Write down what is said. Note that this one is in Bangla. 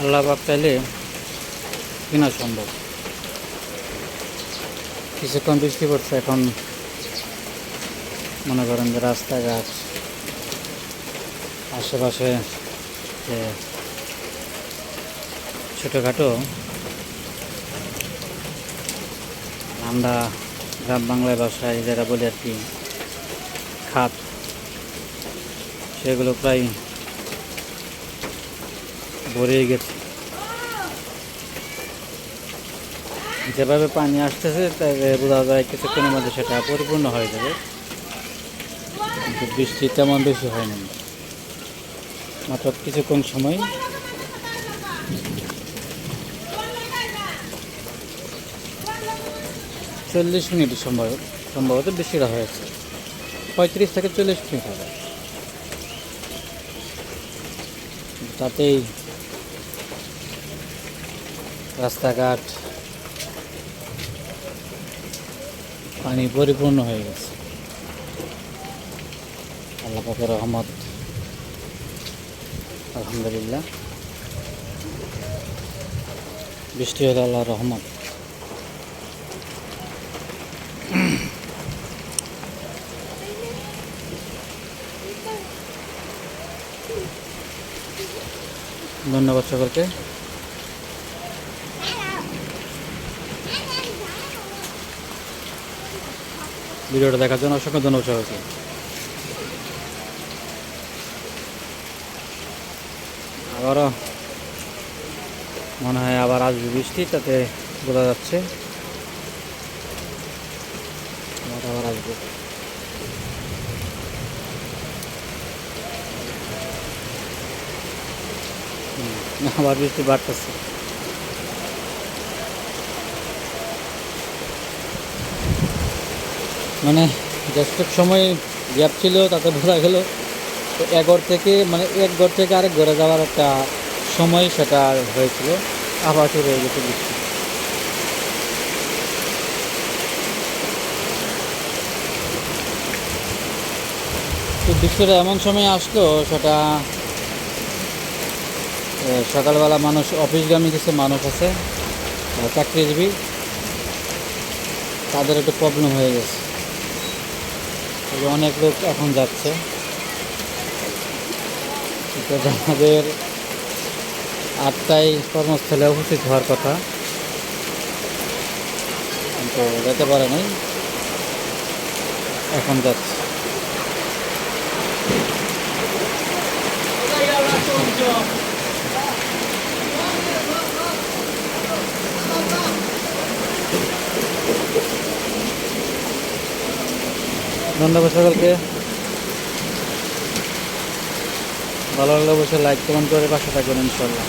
আল্লাহ পাক চাইলে কিনা সম্ভব। কিছুক্ষণ বৃষ্টি পড়ছে, এখন মনে করেন যে রাস্তাঘাট আশেপাশে যে ছোটোখাটো আমরা গ্রাম বাংলায় ভাষায় যারা বলি আর কি খাত, সেগুলো প্রায় ভরে গেছে। যেভাবে পানি আসতেছে তাই বোঝা যায় কিছুক্ষণের মধ্যে সেটা পরিপূর্ণ হয়ে যাবে, কিন্তু বৃষ্টি তেমন বেশি হয়নি, মাত্র কিছুক্ষণ সময়। চল্লিশ মিনিট সম্ভবত বৃষ্টিটা হয়েছে, 35 থেকে 40 মিনিট হবে। তাতেই রাস্তাঘাট পানি পরিপূর্ণ হয়ে গেছে। আল্লাহ পাকের রহমত, আলহামদুলিল্লাহ। বৃষ্টি হলো আল্লাহর রহমত। ধন্যবাদ সকলকে। ভিডিওটা দেখার জন্য অসংখ্য ধন্যবাদ সকলকে। আবারও মনে হয় আবার আসবে বৃষ্টি, তাতে বোঝা যাচ্ছে আবার আসবে। আবার বৃষ্টি বাড়তেছে। মানে যতটুক সময় গ্যাপ ছিল তাতে বোঝা গেল এক ঘর থেকে আরেক ঘরে যাওয়ার একটা সময় সেটা হয়েছিল, আবার শুরু হয়ে গেছে বৃষ্টি। তো বৃষ্টিটা এমন সময় আসলো, সেটা সকালবেলা মানুষ অফিসগামী কিছু মানুষ আছে, চাকরিজীবী, তাদের একটু প্রবলেম হয়ে গেছে। অনেক লোক এখন যাচ্ছে, যাদের 8টায় কর্মস্থলে উপস্থিত হওয়ার কথা, কিন্তু যেতে পারে নাই, এখন যাচ্ছে। ধন্যবাদ সকলকে। ভালো লাগলে অবশ্যই লাইক কমেন্ট করে পাশে থাকবেন ইনশাল্লাহ।